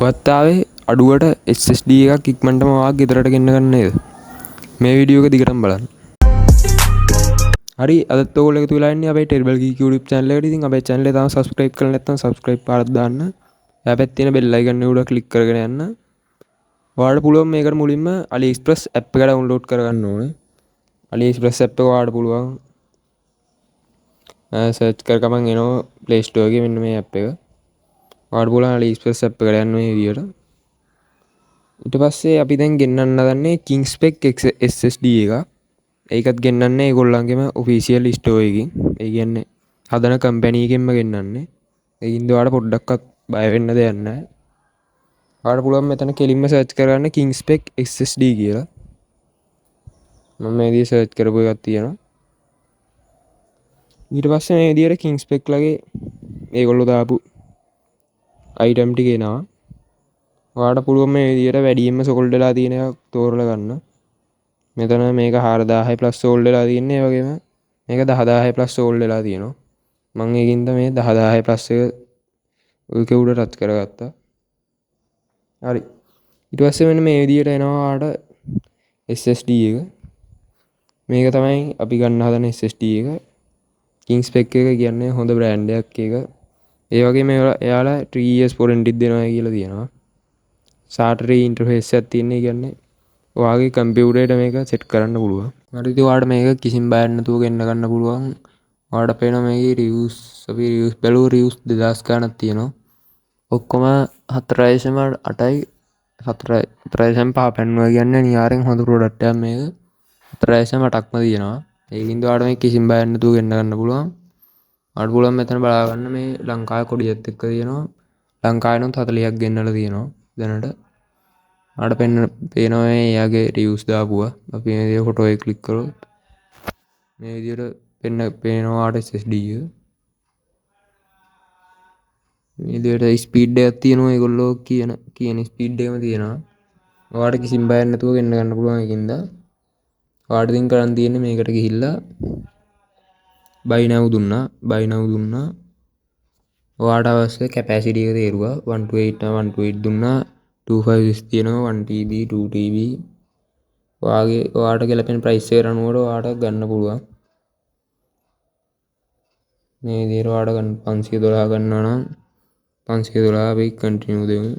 ඔයත් ආවේ අඩුවට SSD එකක් ඉක්මනටම වාක් ගෙදරට ගෙන්න ගන්න නේද? මේ වීඩියෝ එක දිගටම බලන්න. හරි අදත් ඔයගොල්ලෝ එකතු වෙලා ඉන්නේ අපේ ටෙරිබල් ගීක් YouTube channel එකට. ඉතින් අපේ channel එක තාම subscribe කරලා නැත්නම් subscribe පාරක් දාන්න. එහා පැත්තේ තියෙන bell icon එක උඩ click කරගෙන යන්න. ඔයාලට පුළුවන් මේකට මුලින්ම Aliexpress app එක download කරගන්න ඕනේ. Aliexpress app එක ඔයාලට පුළුවන් search කර ගමන් එනවා Play Store එකේ මෙන්න මේ app එක. ඔයාලට පුළුවන් Aliexpress app එකට යන්න මේ විදියට. ඊට පස්සේ අපි දැන් ගෙන්නන්න හදන්නේ Kingspec SSD එක. ඒකත් ගෙන්නන්නේ ඒගොල්ලන්ගේම ඔෆිෂියල් ස්ටෝර් එකකින්. ඒ කියන්නේ හදන කම්පැනි එකෙන්ම ගෙන්නන්නේ. ඒකින්ද ඔයාලට පොඩ්ඩක්වත් බය වෙන්න දෙයක් නැහැ. ඔයාලට පුළුවන් මෙතන කෙලින්ම සර්ච් කරගන්න Kingspec SSD කියලා. මම මේ විදිහට සර්ච් කරපු එකක් තියෙනවා. ඊට පස්සේ මේ විදිහට Kingspec ලගේ ඒගොල්ලෝ දාපු item ටික එනවා. ඔයාලට පුළුවන් මේ විදිහට වැඩියෙන්ම sold වෙලා තියෙන එකක් තෝරලා ගන්න. මෙතන මේක 4000 plus sold වෙලා තියෙන්නේ. ඒ වගේම මේක 10000 plus sold වෙලා තියෙනවා. මම ඒකින්ද මේ 10000 plus එක ඔයක උඩ ටච් කරගත්තා. හරි. ඊට පස්සේ මෙන්න මේ විදිහට එනවා ඔයාලට SSD එක. මේක තමයි අපි ගන්න හදන SSD එක. Kingspec එක කියන්නේ හොඳ බ්‍රෑන්ඩ් එකක් එක. ඒ වගේම එයාලා 3 years warranty දෙනවා කියලා තියෙනවා. SATA interface එකක් තියෙන. ඒ කියන්නේ ඔයාගේ කම්පියුටරේට මේක සෙට් කරන්න පුළුවන්. හරි ඉතින් ඔයාලට මේක කිසිම බයක් නැතුව ගෙන්න ගන්න පුළුවන්. ඔයාලට පේනවා මේකේ reviews අපි reviews බැලුව reviews 2000 ගණක් තියෙනවා. ඔක්කොම 4.8යි 4.5 පෙන්වනවා කියන්නේ නියාරෙන් හොඳ ප්‍රොඩක්ට් එකක් මේක. 4.8ක්ම තියෙනවා. ඒකින්ද ඔයාලට මේක කිසිම බයක් නැතුව ගෙන්න ගන්න පුළුවන්. ඔයාලට පුළුවන් මෙතන බලා ගන්න මේ ලංකාවේ කොඩියත් එක්ක තියෙනවා. ලංකාවෙනොත් 40ක් ගෙන්නලා තියෙනවා දැනට. ආඩ පේනවා මේ එයාගේ රිව්ස් දාපුවා. අපි මේ විදිහට ෆොටෝ එක ක්ලික් කරොත් මේ විදිහට පේනවා ආඩ SSD එක. මේ විදිහට ස්පීඩ් එකක් තියෙනවා. ඒගොල්ලෝ කියන ස්පීඩ් එකම තියෙනවා. ඔයාලට කිසිම බයක් නැතුව ගෙන්න ගන්න පුළුවන් ඒකින්ද. ඔයාලට ඉතින් කරන් තියෙන්නේ මේකට ගිහිල්ලා buy now දුන්නා. ඔයාලට අවශ්‍ය කැපැසිටි එක තේරුවා. 128 දුන්නා. 256 තියෙනවා 1TB 2TB ඔයාලට ගැලපෙන ප්‍රයිස් එකට අනුව ඔයාලට ගන්න පුළුවන්. මේ විදිහට ඔයාලට ගන්න 512 ගන්නවා නම් 512 අපි කන්ටිනියු දෙමු.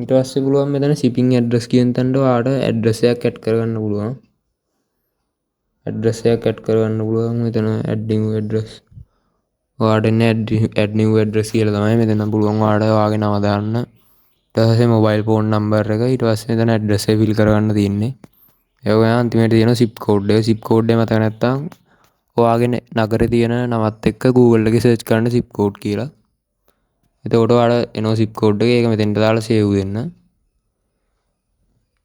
ඊට පස්සේ පුළුවන් මෙතන shipping address කියන තැනට ඔයාලට address එකක් add කරගන්න පුළුවන්. මෙතන add new address ඔයාලට එන්නේ add new address කියලා තමයි. මෙතන පුළුවන් ඔයාලට ඔයාගේ නම දාන්න. ඊට පස්සේ mobile phone number එක. ඊට පස්සේ මෙතන address එක fill කරගන්න තියෙන්නේ. ඒ වගේම අන්තිමට තියෙනවා zip code එක. zip code එක මතක නැත්තම් ඔයාගේ නගරේ තියෙන නමත් එක්ක Google එකේ search කරන්න zip code කියලා. එතකොට ඔයාලට එනවා zip code එක. ඒක මෙතෙන්ට දාලා save දෙන්න.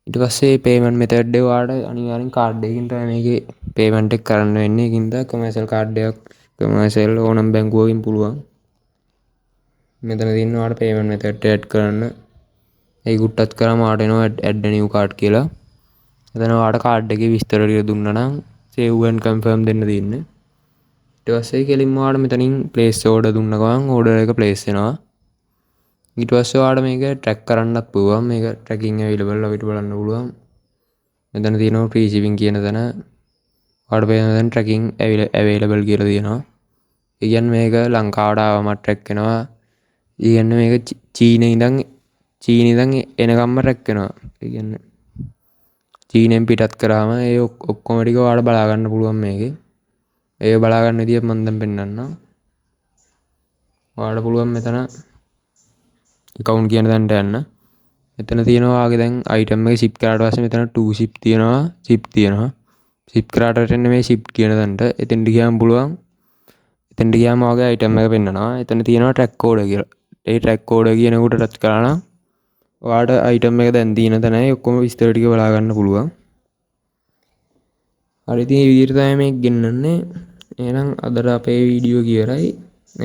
ඊට පස්සේ payment method එක ඔයාලට අනිවාර්යෙන් card එකකින් තමයි මේකේ payment එක කරන්න වෙන්නේ. ඒකින්ද commercial card එකක් commercial ඕනම් බැංකුවකින් පුළුවන්. මෙතන තියෙන ඔයාලට payment method add කරන්න. ඒක උට්ටත් කරාම ඔයාලට එනවා add a new card කියලා. එතන ඔයාලට card එකේ විස්තර ටික දුන්නා නම් save and confirm දෙන්න තියෙන්නේ. ඊට පස්සේ කෙලින්ම ඔයාලට මෙතනින් place order දුන්න ගමන් order එක place වෙනවා. ඊට පස්සේ ඔයාලට මේක track කරන්නත් පුළුවන්. මේක tracking available අපිට බලන්න පුළුවන්. මෙතන තියෙනවා free shipping කියන තැන. ඔයාලට පේන දැන් tracking available කියලා තියෙනවා. ඒ කියන්නේ මේක ලංකාවට ආවම track වෙනවා. ඒ කියන්නේ මේක චීනේ ඉඳන් එනකම්ම track වෙනවා. ඒ කියන්නේ චීනෙන් පිටත් කරාම ඒ ඔක්කොම ටික ඔයාලට බලා ගන්න පුළුවන් මේකේ. ඒක බලා ගන්න විදිය මම දැන් පෙන්නන්නම්. ඔයාලට පුළුවන් මෙතන account කියන තැනට යන්න. මෙතන තියෙනවා ඔයාගේ දැන් item එක ship කරාට පස්සේ මෙතන to ship තියෙනවා. ship කරාට එන්නේ මේ ship කියන තැනට. එතෙන්ට ගියාම පුළුවන්. එතෙන්ට ගියාම ඔයාගේ item එක පෙන්නනවා. එතන තියෙනවා track code කියලා. ඒ track code කියන එකට ටච් කරා නම් ඔයාලට item එක දැන් තියෙන තැනයි ඔක්කොම විස්තර ටික බලා ගන්න පුළුවන්. හරි ඉතින් මේ විදිහට තමයි මේක ගෙන්නන්නේ. එහෙනම් අදට අපේ වීඩියෝ කියරයි.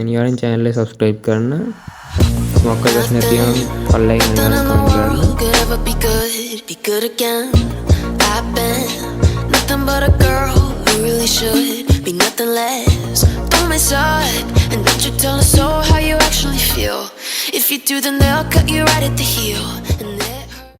අනිවාර්යෙන් channel එක subscribe කරන්න. මොකක් ප්‍රශ්නයක් තියෙනවා පල්ලෙන් කමෙන්ට් කරන්න. Nothing but a girl who really should be nothing less. Don't mess up and don't you tell us so how you actually feel. If you do, then they'll cut you right at the heel.